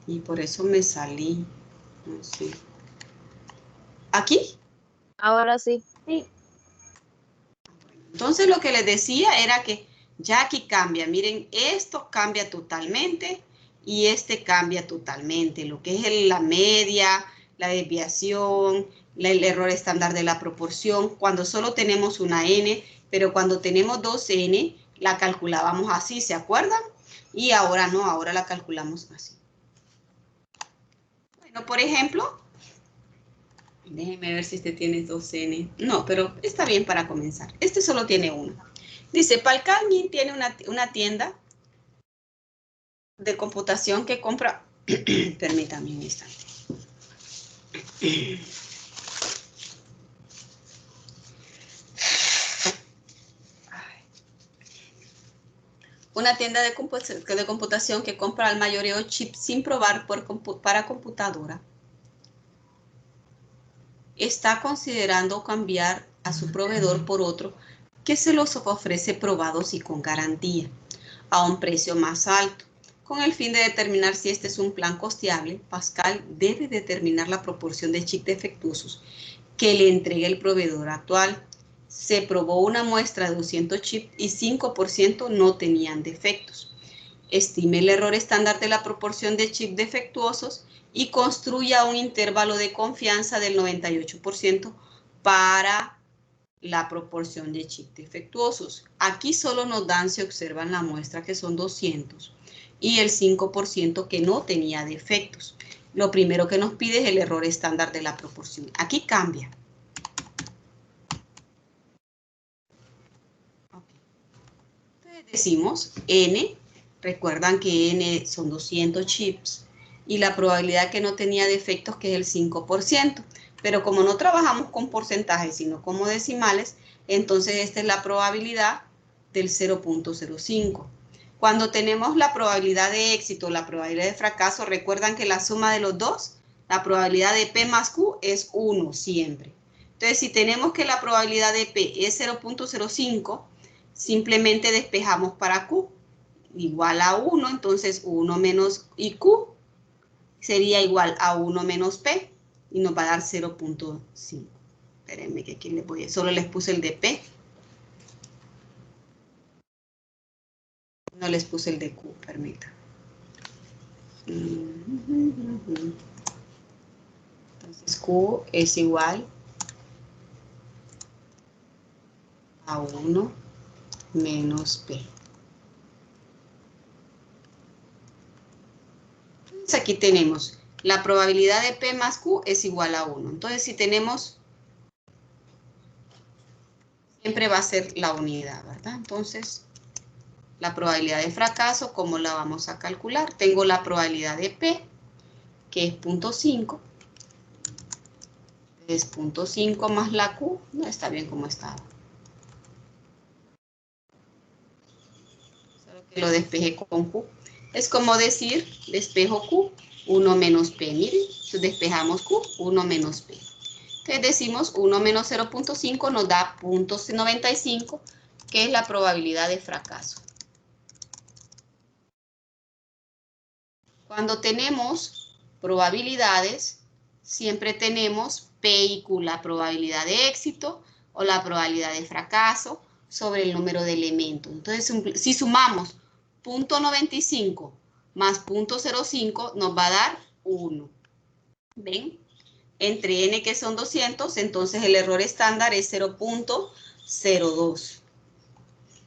Speaker 1: Y por eso me salí. No sé. ¿Aquí?
Speaker 3: Ahora sí.
Speaker 2: Sí.
Speaker 1: Entonces lo que les decía era que ya aquí cambia. Miren, esto cambia totalmente y este cambia totalmente. Lo que es la media, la desviación, el error estándar de la proporción, cuando solo tenemos una n, pero cuando tenemos 2n, la calculábamos así, ¿se acuerdan? Y ahora no, ahora la calculamos así. Bueno, por ejemplo, déjenme ver si este tiene 2n. No, pero está bien para comenzar. Este solo tiene uno. Dice, Palcalmin tiene una tienda de computación que compra... Permítame un instante. Una tienda de computación que compra al mayoreo chips sin probar para computadora. Está considerando cambiar a su proveedor por otro que se los ofrece probados y con garantía, a un precio más alto. Con el fin de determinar si este es un plan costeable, Pascal debe determinar la proporción de chips defectuosos que le entregue el proveedor actual. Se probó una muestra de 200 chips y 5% no tenían defectos. Estime el error estándar de la proporción de chips defectuosos y construya un intervalo de confianza del 98% para la proporción de chips defectuosos. Aquí solo nos dan, se observan la muestra que son 200 y el 5% que no tenía defectos. Lo primero que nos pide es el error estándar de la proporción. Aquí cambia. Entonces decimos n, recuerdan que n son 200 chips y la probabilidad que no tenía defectos que es el 5%. Pero como no trabajamos con porcentajes sino como decimales, entonces esta es la probabilidad del 0.05. Cuando tenemos la probabilidad de éxito, la probabilidad de fracaso, recuerdan que la suma de los dos, la probabilidad de P más Q es 1 siempre. Entonces, si tenemos que la probabilidad de P es 0.05, simplemente despejamos para Q. Igual a 1, entonces 1 menos y Q sería igual a 1 menos P y nos va a dar 0.5. Espérenme que aquí solo les puse el de P. No les puse el de Q, permítanme. Entonces Q es igual a 1 menos P. Entonces aquí tenemos la probabilidad de P más Q es igual a 1. Entonces si tenemos, siempre va a ser la unidad, ¿verdad? Entonces la probabilidad de fracaso, ¿cómo la vamos a calcular? Tengo la probabilidad de P, que es 0.5. Es 0.5 más la Q. No está bien como estaba. Solo que lo despejé con Q. Es como decir, despejo Q, 1 menos P. Miren, despejamos Q, 1 menos P. Entonces decimos 1 menos 0.5 nos da 0.95, que es la probabilidad de fracaso. Cuando tenemos probabilidades, siempre tenemos P y Q, la probabilidad de éxito o la probabilidad de fracaso sobre el número de elementos. Entonces, si sumamos 0.95 más 0.05 nos va a dar 1. ¿Ven? Entre n que son 200, entonces el error estándar es 0.02.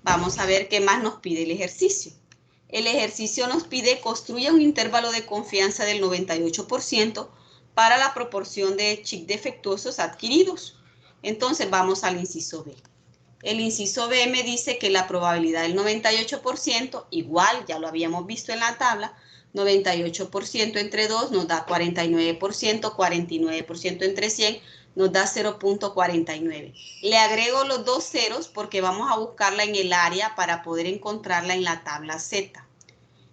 Speaker 1: Vamos a ver qué más nos pide el ejercicio. El ejercicio nos pide construya un intervalo de confianza del 98% para la proporción de chips defectuosos adquiridos. Entonces vamos al inciso B. El inciso B me dice que la probabilidad del 98%, igual, ya lo habíamos visto en la tabla, 98% entre 2 nos da 49%, 49% entre 100 nos da 0.49. Le agrego los dos ceros porque vamos a buscarla en el área para poder encontrarla en la tabla Z.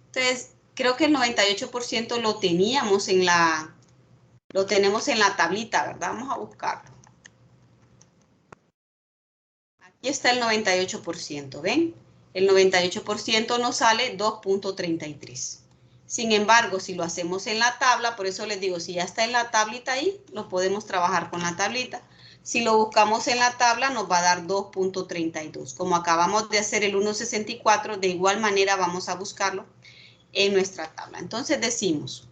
Speaker 1: Entonces, creo que el 98% lo tenemos en la tablita, ¿verdad? Vamos a buscarlo. Aquí está el 98%, ¿ven? El 98% nos sale 2.33. Sin embargo, si lo hacemos en la tabla, por eso les digo, si ya está en la tablita ahí, lo podemos trabajar con la tablita. Si lo buscamos en la tabla, nos va a dar 2.32. Como acabamos de hacer el 1.64, de igual manera vamos a buscarlo en nuestra tabla. Entonces decimos,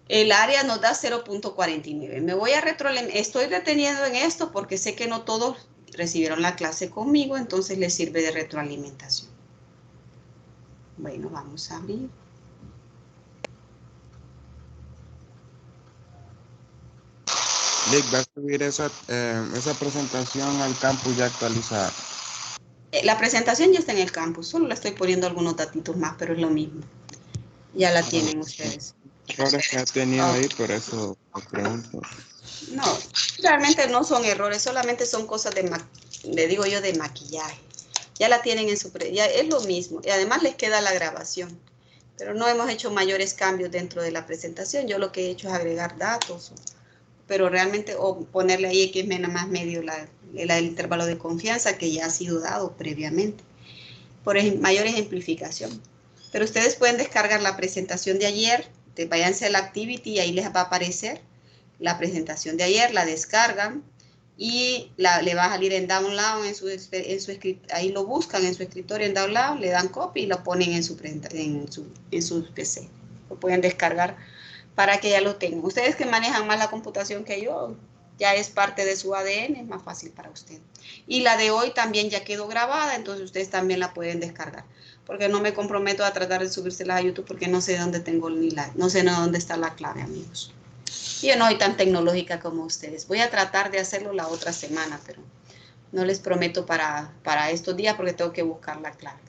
Speaker 1: el área nos da 0.49. Me voy a estoy reteniendo en esto porque sé que no todos recibieron la clase conmigo, entonces les sirve de retroalimentación. Bueno, vamos a abrir.
Speaker 5: Lick, va a subir esa presentación al campus ya actualizada.
Speaker 1: La presentación ya está en el campus, solo le estoy poniendo algunos datitos más, pero es lo mismo. Ya la tienen ustedes.
Speaker 5: Errores que ha tenido ahí, por eso os pregunto.
Speaker 1: No, realmente no son errores, solamente son cosas de maquillaje. Ya la tienen en ya es lo mismo. Y además les queda la grabación. Pero no hemos hecho mayores cambios dentro de la presentación. Yo lo que he hecho es agregar datos. Pero realmente, o ponerle ahí X más medio el intervalo de confianza que ya ha sido dado previamente. Por mayor ejemplificación. Pero ustedes pueden descargar la presentación de ayer, váyanse a la activity y ahí les va a aparecer la presentación de ayer, la descargan y le va a salir en download ahí lo buscan en su escritorio en download, le dan copy y lo ponen en su PC. Lo pueden descargar para que ya lo tengan. Ustedes que manejan más la computación que yo, ya es parte de su ADN, es más fácil para usted. Y la de hoy también ya quedó grabada, entonces ustedes también la pueden descargar. Porque no me comprometo a tratar de subírselas a YouTube porque no sé dónde tengo no sé dónde está la clave, amigos. Yo no soy tan tecnológica como ustedes. Voy a tratar de hacerlo la otra semana, pero no les prometo para estos días porque tengo que buscar la clave.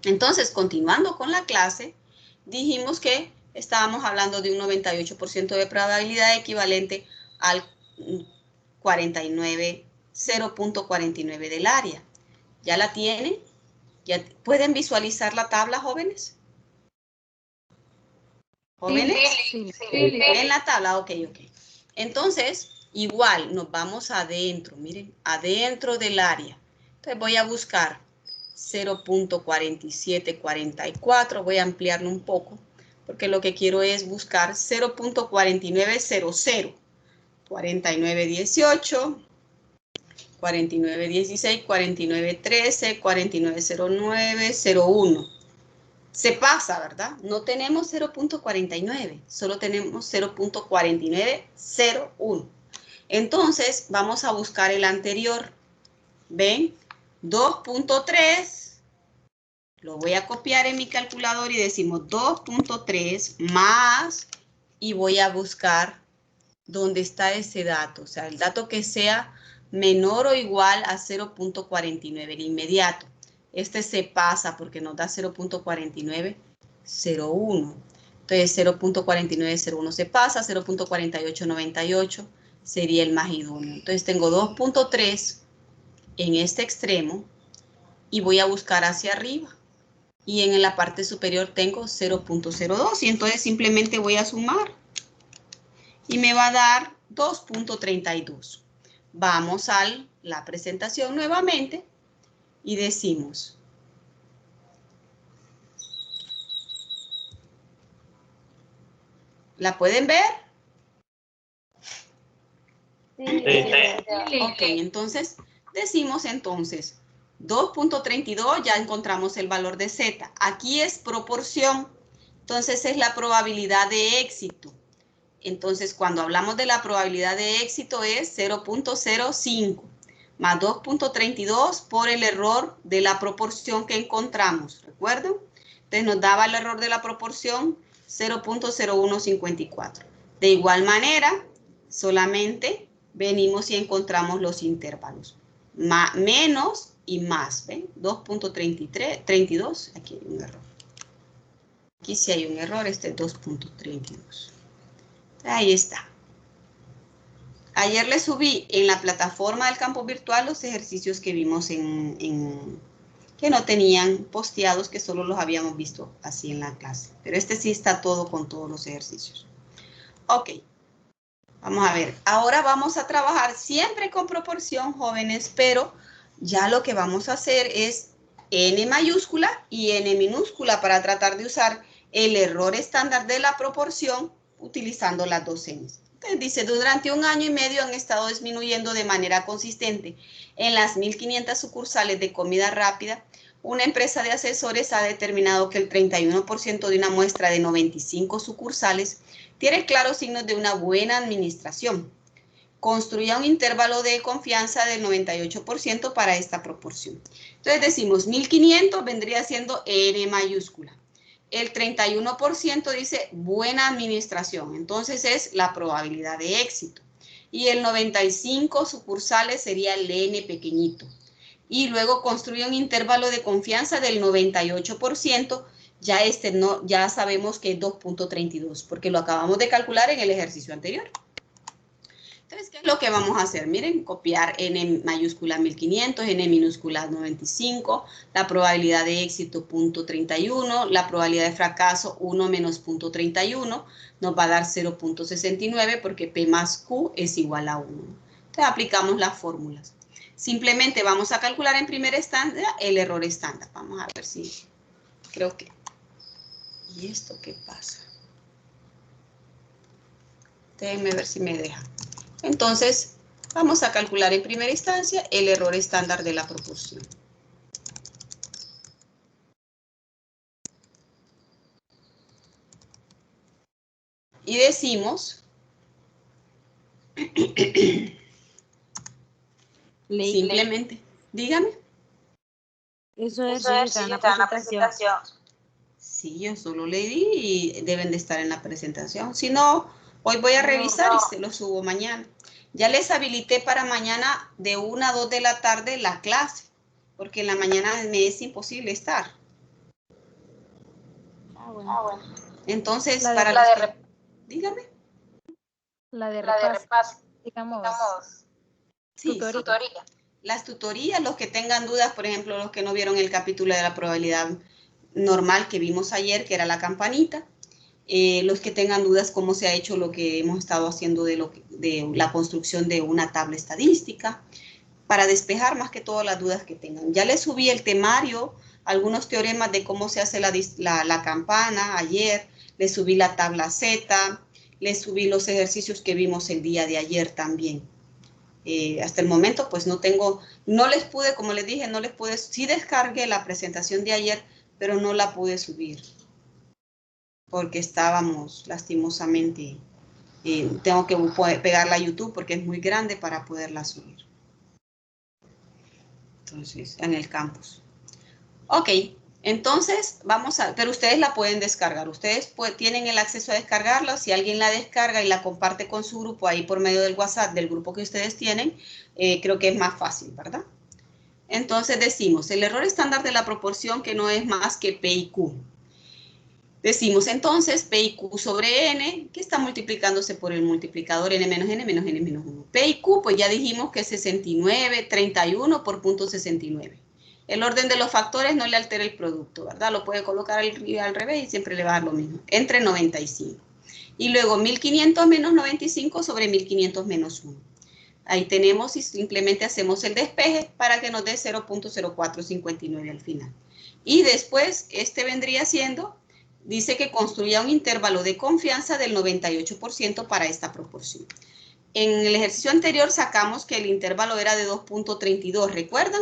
Speaker 1: Entonces, continuando con la clase, dijimos que estábamos hablando de un 98% de probabilidad equivalente al 0.49 del área. ¿Ya la tienen? ¿Ya pueden visualizar la tabla, jóvenes? ¿Jóvenes?
Speaker 2: Sí.
Speaker 1: En la tabla, ok. Entonces, igual nos vamos adentro, miren, adentro del área. Entonces voy a buscar 0.4744, voy a ampliarlo un poco, porque lo que quiero es buscar 0.4900, 4918, 4916, 4913, 4909, 01. Se pasa, ¿verdad? No tenemos 0.49, solo tenemos 0.4901. Entonces, vamos a buscar el anterior. ¿Ven? 2.3. Lo voy a copiar en mi calculador y decimos 2.3 más, y voy a buscar dónde está ese dato. O sea, el dato que sea menor o igual a 0.49, el inmediato. Este se pasa porque nos da 0.4901. Entonces 0.4901 se pasa, 0.4898 sería el más idóneo. Entonces tengo 2.3 en este extremo y voy a buscar hacia arriba. Y en la parte superior tengo 0.02 y entonces simplemente voy a sumar. Y me va a dar 2.32. Vamos a la presentación nuevamente y decimos, ¿la pueden ver?
Speaker 3: Sí.
Speaker 1: Ok, entonces decimos 2.32, ya encontramos el valor de Z. Aquí es proporción, entonces es la probabilidad de éxito. Entonces, cuando hablamos de la probabilidad de éxito es 0.05 más 2.32 por el error de la proporción que encontramos. ¿Recuerdan? Entonces, nos daba el error de la proporción 0.0154. De igual manera, solamente venimos y encontramos los intervalos. Menos y más. ¿Ven? 2.32. Aquí hay un error. Aquí sí hay un error. Este es 2.32. Ahí está. Ayer les subí en la plataforma del campo virtual los ejercicios que vimos que no tenían posteados, que solo los habíamos visto así en la clase. Pero este sí está todo con todos los ejercicios. Ok. Vamos a ver. Ahora vamos a trabajar siempre con proporción, jóvenes, pero ya lo que vamos a hacer es n mayúscula y n minúscula para tratar de usar el error estándar de la proporción utilizando las dos n's. Entonces dice, durante 1 año y medio han estado disminuyendo de manera consistente en las 1.500 sucursales de comida rápida. Una empresa de asesores ha determinado que el 31% de una muestra de 95 sucursales tiene claros signos de una buena administración. Construya un intervalo de confianza del 98% para esta proporción. Entonces decimos 1.500 vendría siendo N mayúscula. El 31% dice buena administración, entonces es la probabilidad de éxito. Y el 95 sucursales sería el N pequeñito. Y luego construye un intervalo de confianza del 98%, ya sabemos que es 2.32, porque lo acabamos de calcular en el ejercicio anterior. Entonces, ¿qué es lo que vamos a hacer? Miren, copiar n mayúscula 1500, n minúscula 95, la probabilidad de éxito 0.31, la probabilidad de fracaso 1 menos 0.31, nos va a dar 0.69 porque P más Q es igual a 1. Entonces, aplicamos las fórmulas. Simplemente vamos a calcular en primera instancia el error estándar. Vamos a ver si, creo que ¿Y esto qué pasa? Déjenme ver si me deja. Entonces, vamos a calcular en primera instancia el error estándar de la proporción. Y decimos, simplemente, dígame.
Speaker 3: Eso es en la presentación.
Speaker 1: Sí, yo solo le di y deben de estar en la presentación. Si no, hoy voy a revisar y se lo subo mañana. Ya les habilité para mañana de 1 a 2 de la tarde la clase, porque en la mañana me es imposible estar.
Speaker 3: Bueno.
Speaker 1: Entonces,
Speaker 3: La de-
Speaker 1: para dígame.
Speaker 3: La de repaso, digamos,
Speaker 1: Sí,
Speaker 3: tutoría.
Speaker 1: Las tutorías, los que tengan dudas, por ejemplo, los que no vieron el capítulo de la probabilidad normal que vimos ayer, que era la campanita, los que tengan dudas cómo se ha hecho lo que hemos estado haciendo de la construcción de una tabla estadística, para despejar más que todas las dudas que tengan. Ya les subí el temario, algunos teoremas de cómo se hace la campana ayer, les subí la tabla Z, les subí los ejercicios que vimos el día de ayer también. Hasta el momento pues no les pude, como les dije, sí descargué la presentación de ayer, pero no la pude subir porque estábamos lastimosamente, tengo que pegarla a YouTube porque es muy grande para poderla subir. Entonces, en el campus. Ok, entonces pero ustedes la pueden descargar. Ustedes tienen el acceso a descargarla. Si alguien la descarga y la comparte con su grupo ahí por medio del WhatsApp, del grupo que ustedes tienen, creo que es más fácil, ¿verdad? Entonces decimos, el error estándar de la proporción que no es más que P y Q. Decimos entonces P y Q sobre N, que está multiplicándose por el multiplicador N menos N menos N menos 1. P y Q, pues ya dijimos que es 69, 31 por punto 69. El orden de los factores no le altera el producto, ¿verdad? Lo puede colocar al revés y siempre le va a dar lo mismo, entre 95. Y luego 1500 menos 95 sobre 1500 menos 1. Ahí tenemos y simplemente hacemos el despeje para que nos dé 0.0459 al final. Y después, vendría siendo, dice que construya un intervalo de confianza del 98% para esta proporción. En el ejercicio anterior sacamos que el intervalo era de 2.32, ¿recuerdan?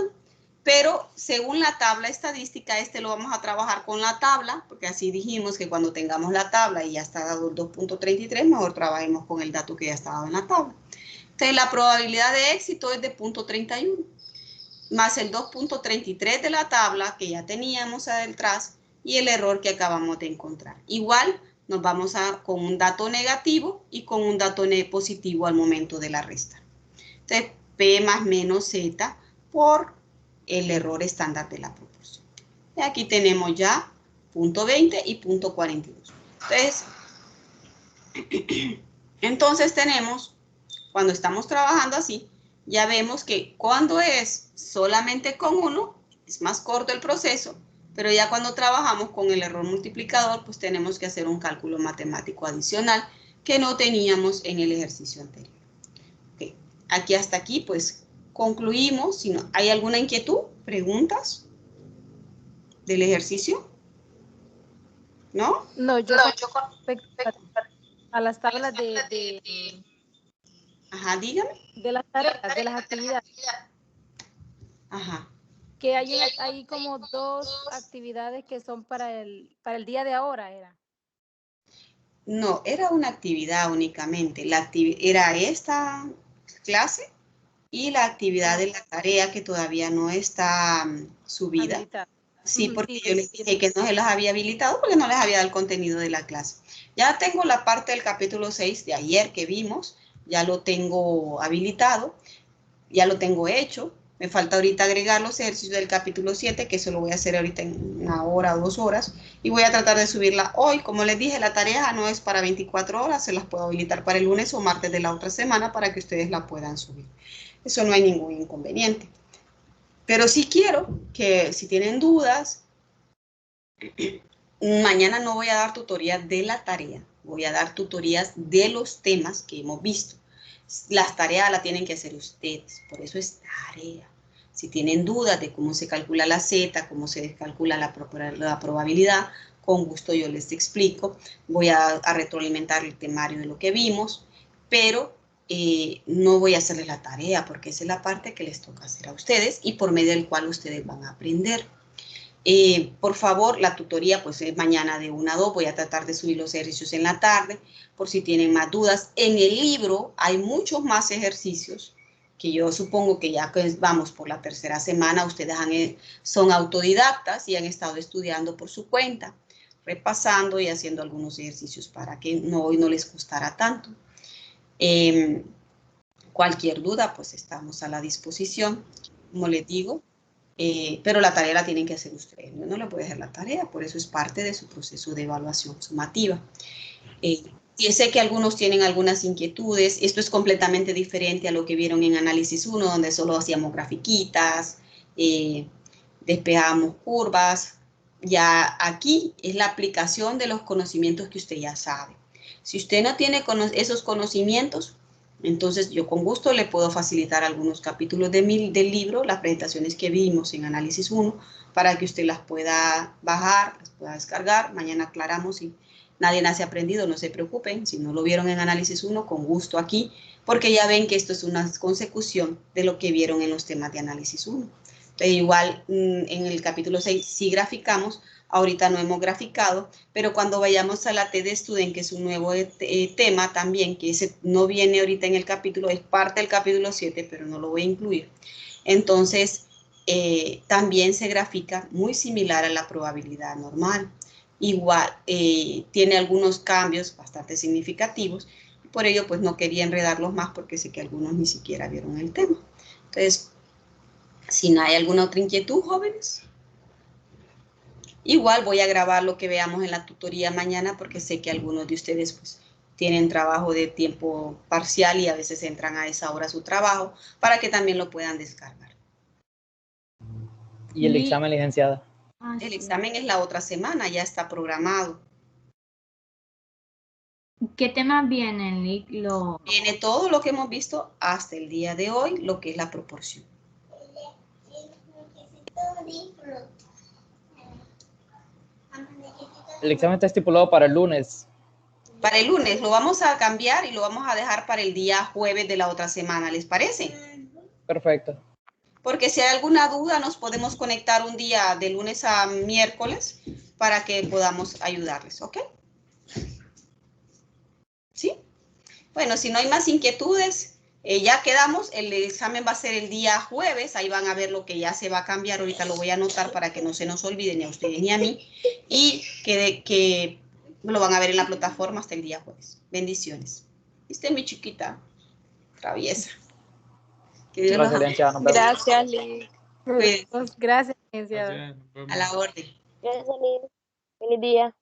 Speaker 1: Pero según la tabla estadística, lo vamos a trabajar con la tabla, porque así dijimos que cuando tengamos la tabla y ya está dado el 2.33, mejor trabajemos con el dato que ya está dado en la tabla. Entonces, la probabilidad de éxito es de 0.31, más el 2.33 de la tabla que ya teníamos atrás y el error que acabamos de encontrar. Igual, nos vamos con un dato negativo y con un dato positivo al momento de la resta. Entonces, P más menos Z por el error estándar de la proporción. Y aquí tenemos ya punto 20 y punto 42. Entonces tenemos, cuando estamos trabajando así, ya vemos que cuando es solamente con 1, es más corto el proceso, pero ya cuando trabajamos con el error multiplicador, pues tenemos que hacer un cálculo matemático adicional que no teníamos en el ejercicio anterior. Okay. Aquí hasta aquí, pues, concluimos. Si no, ¿hay alguna inquietud? ¿Preguntas del ejercicio? ¿No?
Speaker 3: No, yo con respecto a las tablas de
Speaker 1: Ajá, dígame.
Speaker 3: las tareas, de las actividades,
Speaker 1: Ajá.
Speaker 3: que hay como 2 actividades que son para el día de ahora, era.
Speaker 1: No, era una actividad únicamente. Era esta clase y la actividad de la tarea que todavía no está subida.
Speaker 3: Habilitada.
Speaker 1: Sí, porque yo les dije que no se las había habilitado porque no les había dado el contenido de la clase. Ya tengo la parte del capítulo 6 de ayer que vimos, ya lo tengo habilitado, ya lo tengo hecho. Me falta ahorita agregar los ejercicios del capítulo 7, que eso lo voy a hacer ahorita en 1 hora o 2 horas. Y voy a tratar de subirla hoy. Como les dije, la tarea no es para 24 horas, se las puedo habilitar para el lunes o martes de la otra semana para que ustedes la puedan subir. Eso no hay ningún inconveniente. Pero sí quiero que si tienen dudas, mañana no voy a dar tutorías de la tarea, voy a dar tutorías de los temas que hemos visto. Las tareas las tienen que hacer ustedes, por eso es tarea. Si tienen dudas de cómo se calcula la Z, cómo se calcula la probabilidad, con gusto yo les explico. Voy a retroalimentar el temario de lo que vimos, pero no voy a hacerles la tarea porque esa es la parte que les toca hacer a ustedes y por medio del cual ustedes van a aprender. Por favor, la tutoría pues es mañana de 1 a 2, voy a tratar de subir los ejercicios en la tarde, por si tienen más dudas. En el libro hay muchos más ejercicios, que yo supongo que ya que vamos por la 3ª semana, ustedes son autodidactas y han estado estudiando por su cuenta, repasando y haciendo algunos ejercicios para que hoy no les costara tanto. Cualquier duda, pues estamos a la disposición, como les digo. Pero la tarea la tienen que hacer ustedes. Yo no le puedo dejar la tarea, por eso es parte de su proceso de evaluación sumativa. Y sé que algunos tienen algunas inquietudes. Esto es completamente diferente a lo que vieron en análisis 1, donde solo hacíamos grafiquitas, despejábamos curvas. Ya aquí es la aplicación de los conocimientos que usted ya sabe. Si usted no tiene esos conocimientos, entonces yo con gusto le puedo facilitar algunos capítulos del libro, las presentaciones que vimos en análisis 1, para que usted las pueda bajar, las pueda descargar. Mañana aclaramos si nadie nace aprendido, no se preocupen. Si no lo vieron en análisis 1, con gusto aquí, porque ya ven que esto es una consecución de lo que vieron en los temas de análisis 1. Entonces, igual en el capítulo 6 sí graficamos. Ahorita no hemos graficado, pero cuando vayamos a la TD Student, que es un nuevo tema también, que ese no viene ahorita en el capítulo, es parte del capítulo 7, pero no lo voy a incluir. Entonces, también se grafica muy similar a la probabilidad normal. Igual, tiene algunos cambios bastante significativos, y por ello pues no quería enredarlos más porque sé que algunos ni siquiera vieron el tema. Entonces, si no hay alguna otra inquietud, jóvenes. Igual voy a grabar lo que veamos en la tutoría mañana porque sé que algunos de ustedes pues tienen trabajo de tiempo parcial y a veces entran a esa hora a su trabajo para que también lo puedan descargar.
Speaker 6: ¿Y el examen, licenciada?
Speaker 1: El examen es la otra semana, ya está programado.
Speaker 2: ¿Qué temas vienen?
Speaker 1: Viene todo lo que hemos visto hasta el día de hoy, lo que es la proporción.
Speaker 6: El examen está estipulado para el lunes.
Speaker 1: Para el lunes lo vamos a cambiar y lo vamos a dejar para el día jueves de la otra semana, ¿les parece?
Speaker 6: Perfecto.
Speaker 1: Porque si hay alguna duda nos podemos conectar un día de lunes a miércoles para que podamos ayudarles, ¿ok? ¿Sí? Bueno, si no hay más inquietudes, ya quedamos, el examen va a ser el día jueves, ahí van a ver lo que ya se va a cambiar, ahorita lo voy a anotar para que no se nos olvide ni a ustedes ni a mí, y que lo van a ver en la plataforma hasta el día jueves. Bendiciones. Esta es mi chiquita, traviesa. Que Dios los
Speaker 6: Gracias, licenciada. Nos vemos.
Speaker 3: Gracias, Liz.
Speaker 1: Cuídense.
Speaker 3: Gracias, licenciada.
Speaker 1: A la orden.
Speaker 7: Gracias, Liz. Feliz día.